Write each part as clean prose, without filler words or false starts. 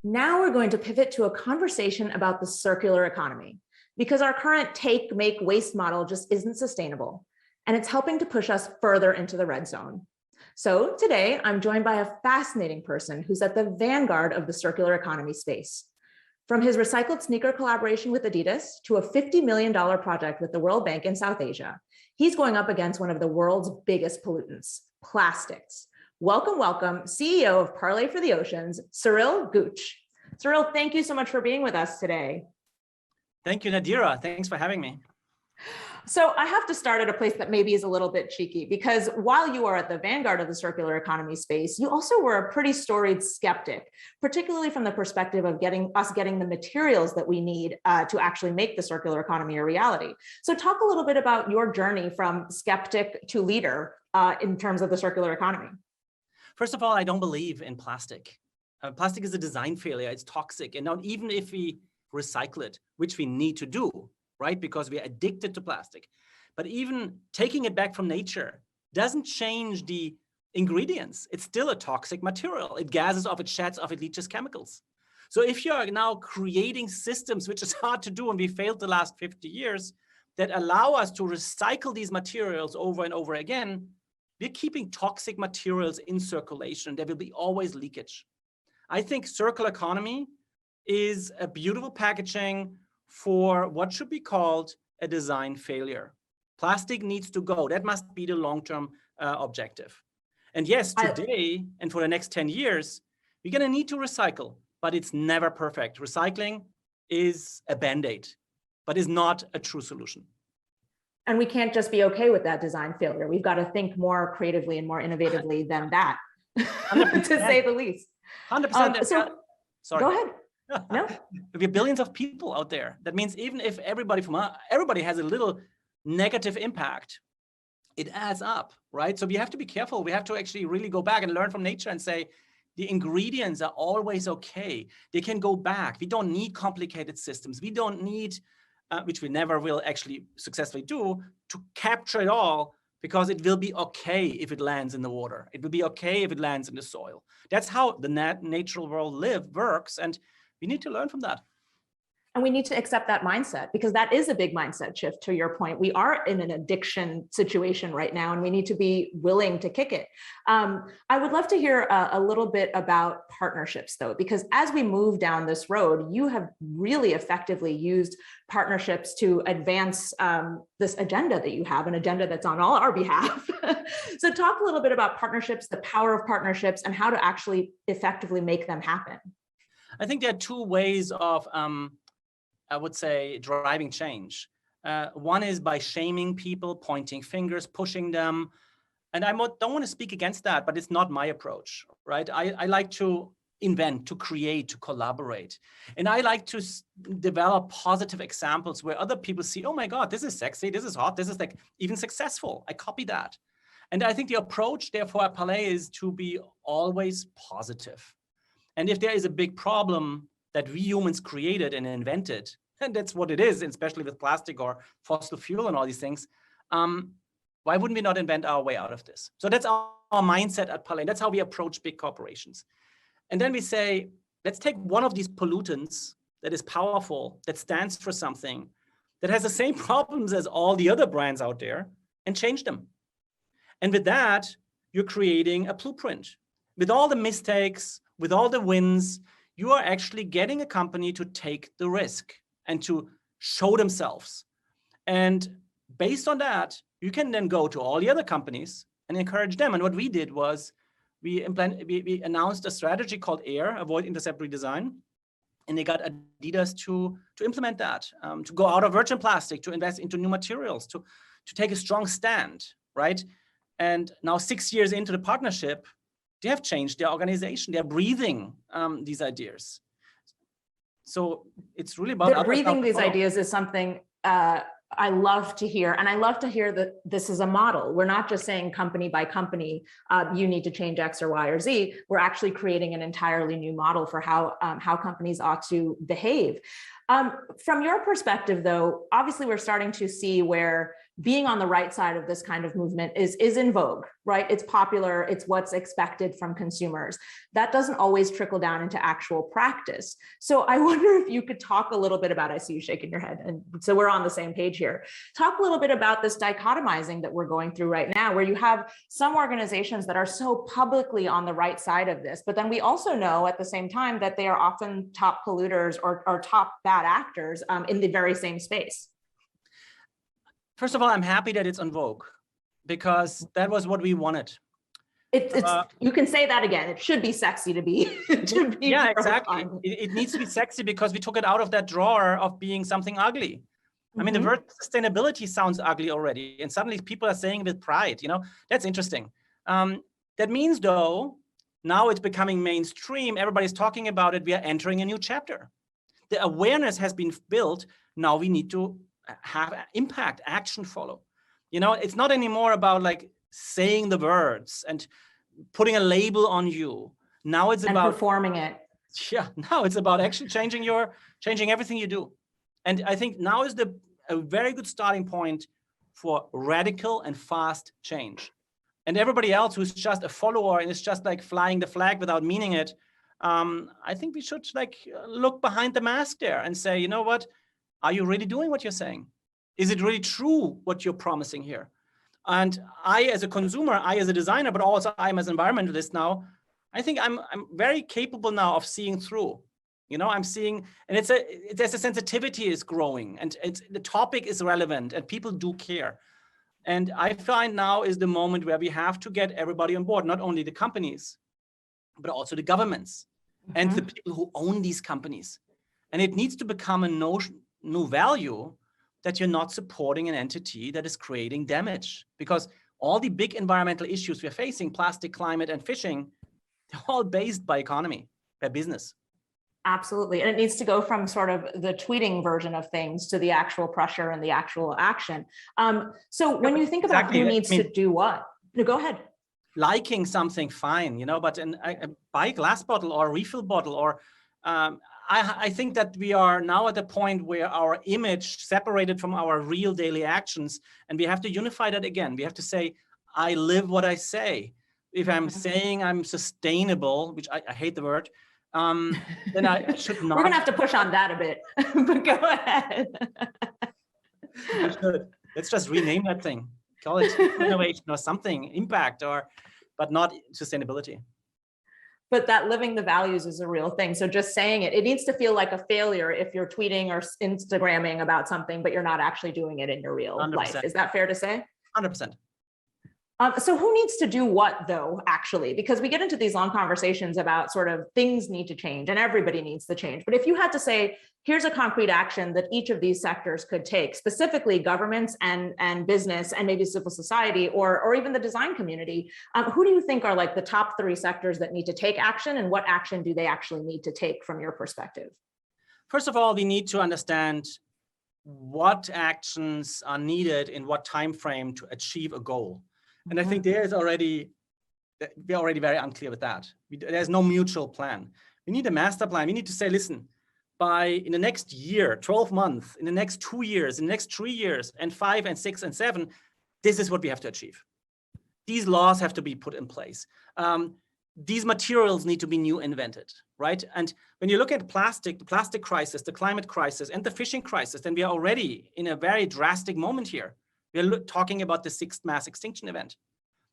Now we're going to pivot to a conversation about the circular economy, because our current take, make, waste model just isn't sustainable, and it's helping to push us further into the red zone. So today, I'm joined by a fascinating person who's at the vanguard of the circular economy space. From his recycled sneaker collaboration with Adidas to a $50 million project with the World Bank in South Asia, he's going up against one of the world's biggest pollutants, plastics. Welcome, welcome, CEO of Parley for the Oceans, Cyril Gooch. Cyril, thank you so much for being with us today. Thank you, Nadira. Thanks for having me. So I have to start at a place that maybe is a little bit cheeky, because while you are at the vanguard of the circular economy space, you also were a pretty storied skeptic, particularly from the perspective of getting the materials that we need to actually make the circular economy a reality. So talk a little bit about your journey from skeptic to leader in terms of the circular economy. First of all, I don't believe in plastic. Plastic is a design failure. It's toxic. And now even if we recycle it, which we need to do, right? Because we are addicted to plastic. But even taking it back from nature doesn't change the ingredients. It's still a toxic material. It gases off, it sheds off, it leaches chemicals. So if you are now creating systems, which is hard to do, and we failed the last 50 years, that allow us to recycle these materials over and over again, we're keeping toxic materials in circulation. There will be always leakage. I think circular economy is a beautiful packaging for what should be called a design failure. Plastic needs to go. That must be the long-term objective. And yes, today and for the next 10 years, we're going to need to recycle, but it's never perfect. Recycling is a Band-Aid, but is not a true solution. And we can't just be okay with that design failure. We've got to think more creatively and more innovatively than that, to say the least. 100%. Sorry. Go ahead. No, we have billions of people out there. That means even if everybody has a little negative impact, it adds up, right? So we have to be careful. We have to actually really go back and learn from nature and say, the ingredients are always okay. They can go back. We don't need complicated systems. We don't need, which we never will actually successfully do, to capture it all, because it will be okay if it lands in the water. It will be okay if it lands in the soil. That's how the natural world works. And we need to learn from that. And we need to accept that mindset, because that is a big mindset shift. To your point, we are in an addiction situation right now, and we need to be willing to kick it. I would love to hear a little bit about partnerships, though, because as we move down this road, you have really effectively used partnerships to advance this agenda that you have, an agenda that's on all our behalf. So talk a little bit about partnerships, the power of partnerships, and how to actually effectively make them happen. I think there are two ways of I would say, driving change. One is by shaming people, pointing fingers, pushing them. And I don't want to speak against that, but it's not my approach, right? I like to invent, to create, to collaborate. And I like to develop positive examples where other people see, oh my God, this is sexy, this is hot, this is like even successful. I copy that. And I think the approach, therefore, at Palais is to be always positive. And if there is a big problem that we humans created and invented, and that's what it is, especially with plastic or fossil fuel and all these things, why wouldn't we not invent our way out of this? So that's our mindset at Palais. That's how we approach big corporations. And then we say, let's take one of these pollutants that is powerful, that stands for something, that has the same problems as all the other brands out there, and change them. And with that, you're creating a blueprint. With all the mistakes, with all the wins, you are actually getting a company to take the risk and to show themselves. And based on that, you can then go to all the other companies and encourage them. And what we did was we announced a strategy called AIR, Avoid Intercept Redesign. And they got Adidas to implement that, to go out of virgin plastic, to invest into new materials, to take a strong stand, right? And now 6 years into the partnership, they have changed their organization. They're breathing these ideas. So it's really about breathing these ideas is something I love to hear. And I love to hear that this is a model. We're not just saying company by company, you need to change X or Y or Z. We're actually creating an entirely new model for how companies ought to behave. From your perspective, though, obviously we're starting to see where being on the right side of this kind of movement is in vogue, right? It's popular, it's what's expected from consumers. That doesn't always trickle down into actual practice. So I wonder if you could talk a little bit about, I see you shaking your head, and so we're on the same page here. Talk a little bit about this dichotomizing that we're going through right now, where you have some organizations that are so publicly on the right side of this, but then we also know at the same time that they are often top polluters or top bad actors in the very same space. First of all, I'm happy that it's on Vogue, because that was what we wanted. You can say that again. It should be sexy to be. Yeah, exactly. It needs to be sexy because we took it out of that drawer of being something ugly. I mean, the word sustainability sounds ugly already, and suddenly people are saying it with pride. You know, that's interesting. That means, though, now it's becoming mainstream. Everybody's talking about it. We are entering a new chapter. The awareness has been built. Now we need to have impact, action follow. You know, it's not anymore about like saying the words and putting a label on you. Now it's about performing it. Yeah, now it's about actually changing everything you do. And I think now is a very good starting point for radical and fast change. And everybody else who's just a follower and is just like flying the flag without meaning it, I think we should like look behind the mask there and say, you know what? Are you really doing what you're saying? Is it really true what you're promising here? And I, as a consumer, I as a designer, but also I'm as an environmentalist now, I think I'm very capable now of seeing through. You know, I'm seeing, and there's a sensitivity is growing, and the topic is relevant, and people do care. And I find now is the moment where we have to get everybody on board, not only the companies, but also the governments and the people who own these companies. And it needs to become a new value that you're not supporting an entity that is creating damage, because all the big environmental issues we're facing, plastic, climate, and fishing, they're all based by economy, by business. Absolutely. And it needs to go from sort of the tweeting version of things to the actual pressure and the actual action. So when you think about who needs to do what, no, go ahead. Liking something, fine, you know, but buy a glass bottle or a refill bottle, or I think that we are now at the point where our image separated from our real daily actions, and we have to unify that again. We have to say, I live what I say. If I'm saying I'm sustainable, which I hate the word, then I should not. We're going to have to push on that a bit, but go ahead. We should. Let's just rename that thing. Call it innovation or something, impact, but not sustainability. But that living the values is a real thing. So just saying it needs to feel like a failure if you're tweeting or Instagramming about something, but you're not actually doing it in your real 100%. life. Is that fair to say? 100%. So who needs to do what, though, actually? Because we get into these long conversations about sort of things need to change and everybody needs to change. But if you had to say, here's a concrete action that each of these sectors could take, specifically governments and business and maybe civil society or even the design community, who do you think are like the top 3 sectors that need to take action, and what action do they actually need to take from your perspective? First of all, we need to understand what actions are needed in what time frame to achieve a goal. And I think we're already very unclear with that. There's no mutual plan. We need a master plan. We need to say, listen, in the next year, 12 months, in the next 2 years, in the next 3 years, and 5 and 6 and 7, this is what we have to achieve. These laws have to be put in place. These materials need to be new invented, right? And when you look at plastic, the plastic crisis, the climate crisis, and the fishing crisis, then we are already in a very drastic moment here. We're talking about the 6th mass extinction event.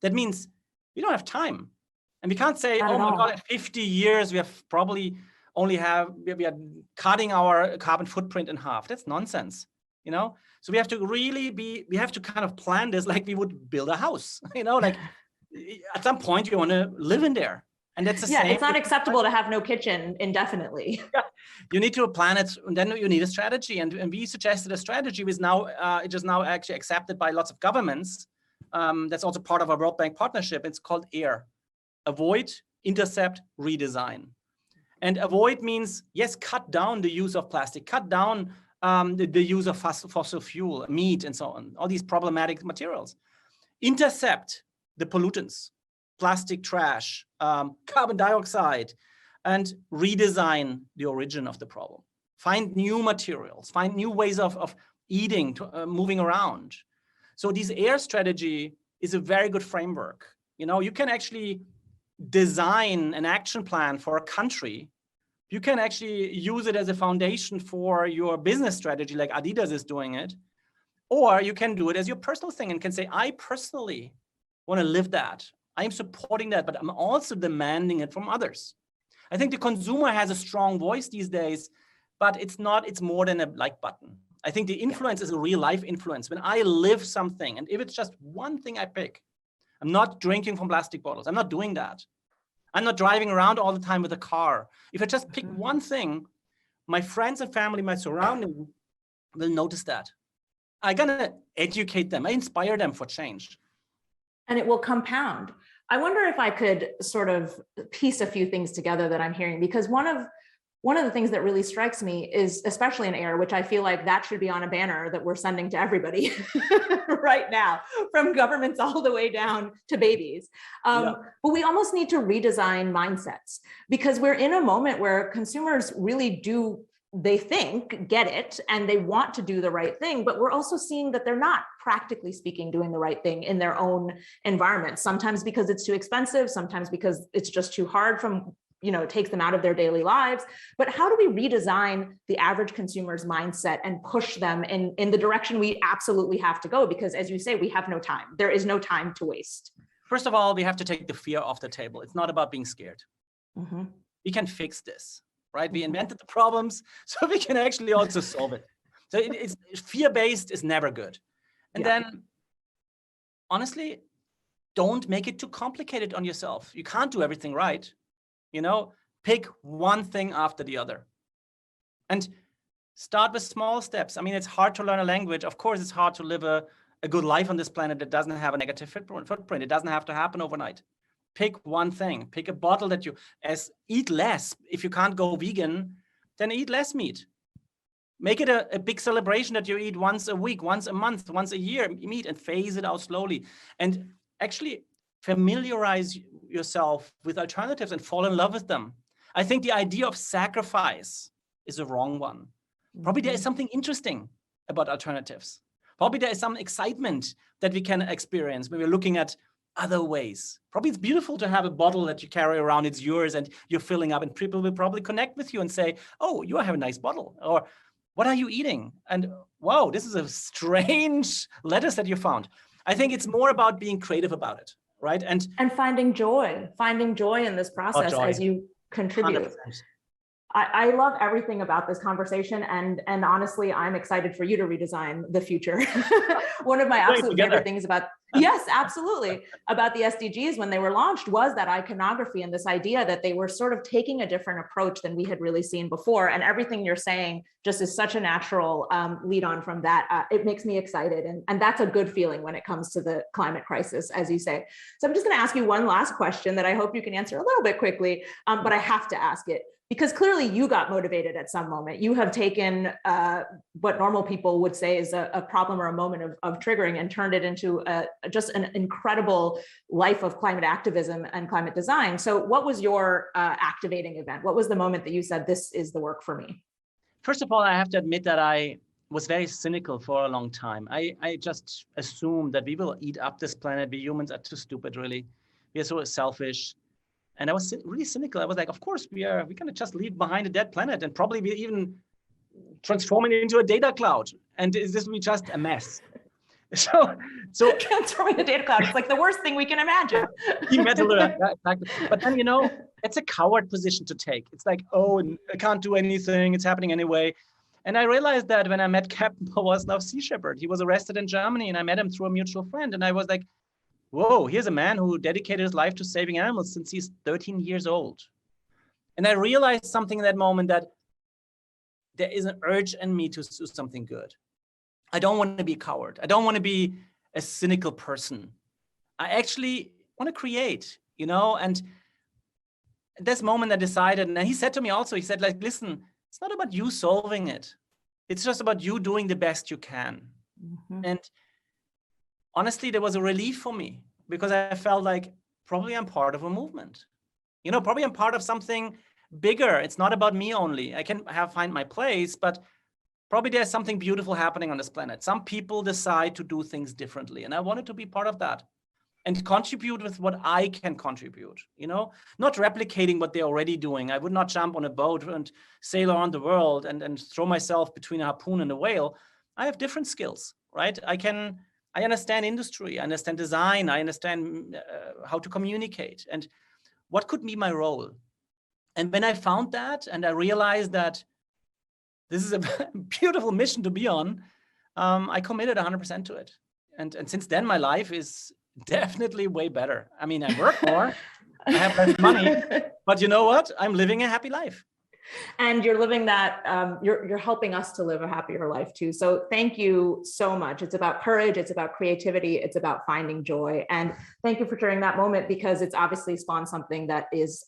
That means we don't have time. And we can't say, oh my God, in 50 years, we have probably we are cutting our carbon footprint in half. That's nonsense, you know? So we have to we have to kind of plan this like we would build a house, you know, like at some point you want to live in there. And that's the same. It's not acceptable to have no kitchen indefinitely. Yeah. You need to plan it, and then you need a strategy. And we suggested a strategy which now it is now actually accepted by lots of governments. That's also part of our World Bank partnership. It's called AIR: Avoid, Intercept, Redesign. And avoid means, yes, cut down the use of plastic, cut down the use of fossil fuel, meat, and so on, all these problematic materials. Intercept the pollutants, plastic trash, carbon dioxide, and redesign the origin of the problem. Find new materials, find new ways of eating, moving around. So this AIR strategy is a very good framework. You know, you can actually design an action plan for a country. You can actually use it as a foundation for your business strategy, like Adidas is doing it. Or you can do it as your personal thing and can say, I personally want to live that. I am supporting that, but I'm also demanding it from others. I think the consumer has a strong voice these days, but it's more than a like button. I think the influence is a real life influence. When I live something, and if it's just one thing I pick, I'm not drinking from plastic bottles. I'm not doing that. I'm not driving around all the time with a car. If I just pick one thing, my friends and family, my surrounding will notice that. I'm gonna educate them. I inspire them for change. And it will compound. I wonder if I could sort of piece a few things together that I'm hearing, because one of the things that really strikes me is, especially in AIR, which I feel like that should be on a banner that we're sending to everybody right now, from governments all the way down to babies. But we almost need to redesign mindsets, because we're in a moment where consumers really do, they think, get it, and they want to do the right thing, but we're also seeing that they're not, practically speaking, doing the right thing in their own environment, sometimes because it's too expensive, sometimes because it's just too hard it takes them out of their daily lives. But how do we redesign the average consumer's mindset and push them in the direction we absolutely have to go? Because as you say, we have no time. There is no time to waste. First of all, we have to take the fear off the table. It's not about being scared. We can fix this, right? We invented the problems, so we can actually also solve it. So it's fear-based is never good. And then, honestly, don't make it too complicated on yourself. You can't do everything right. Pick one thing after the other. And start with small steps. I mean, it's hard to learn a language. Of course, it's hard to live a good life on this planet that doesn't have a negative footprint. It doesn't have to happen overnight. Pick one thing. Pick a bottle that eat less. If you can't go vegan, then eat less meat. Make it a big celebration that you eat once a week, once a month, once a year meat, and phase it out slowly. And actually familiarize yourself with alternatives and fall in love with them. I think the idea of sacrifice is a wrong one. Probably there is something interesting about alternatives. Probably there is some excitement that we can experience when we're looking at other ways. Probably it's beautiful to have a bottle that you carry around, it's yours, and you're filling up, and people will probably connect with you and say, oh, you have a nice bottle, or what are you eating? And wow, this is a strange lettuce that you found. I think it's more about being creative about it, right? And finding joy in this process as you contribute. 100%. I love everything about this conversation, and honestly, I'm excited for you to redesign the future. One of my absolute favorite things about, yes, absolutely, about the SDGs when they were launched was that iconography and this idea that they were sort of taking a different approach than we had really seen before. And everything you're saying just is such a natural lead on from that. It makes me excited, and that's a good feeling when it comes to the climate crisis, as you say. So I'm just going to ask you one last question that I hope you can answer a little bit quickly, but I have to ask it. Because clearly you got motivated at some moment. You have taken what normal people would say is a problem or a moment of triggering and turned it into just an incredible life of climate activism and climate design. So what was your activating event? What was the moment that you said, this is the work for me? First of all, I have to admit that I was very cynical for a long time. I just assumed that we will eat up this planet. We humans are too stupid, really. We are so selfish. And I was really cynical. I was like, of course, we're going to just leave behind a dead planet, and probably we even transform it into a data cloud. And this will be just a mess. So transforming the data cloud, it's like the worst thing we can imagine. But then, it's a coward position to take. It's like, oh, I can't do anything. It's happening anyway. And I realized that when I met Captain Borisov Sea Shepherd, he was arrested in Germany, and I met him through a mutual friend. And I was like, whoa, here's a man who dedicated his life to saving animals since he's 13 years old. And I realized something in that moment, that there is an urge in me to do something good. I don't want to be a coward. I don't want to be a cynical person. I actually want to create, and at this moment I decided, and he said to me also, he said, like, listen, it's not about you solving it. It's just about you doing the best you can. And honestly, there was a relief for me, because I felt like probably I'm part of a movement. Probably I'm part of something bigger. It's not about me only. I can find my place, but probably there's something beautiful happening on this planet. Some people decide to do things differently, and I wanted to be part of that and contribute with what I can contribute, not replicating what they're already doing. I would not jump on a boat and sail around the world and throw myself between a harpoon and a whale. I have different skills, right? I understand industry, I understand design, I understand how to communicate, and what could be my role. And when I found that, and I realized that this is a beautiful mission to be on, I committed 100% to it. And since then, my life is definitely way better. I mean, I work more, I have less money, but you know what? I'm living a happy life. And you're living that, you're helping us to live a happier life too. So thank you so much. It's about courage, it's about creativity, it's about finding joy. And thank you for sharing that moment, because it's obviously spawned something that is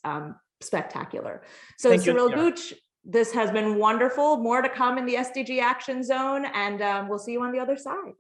spectacular. So Cyril Gooch, this has been wonderful. More to come in the SDG Action Zone, and we'll see you on the other side.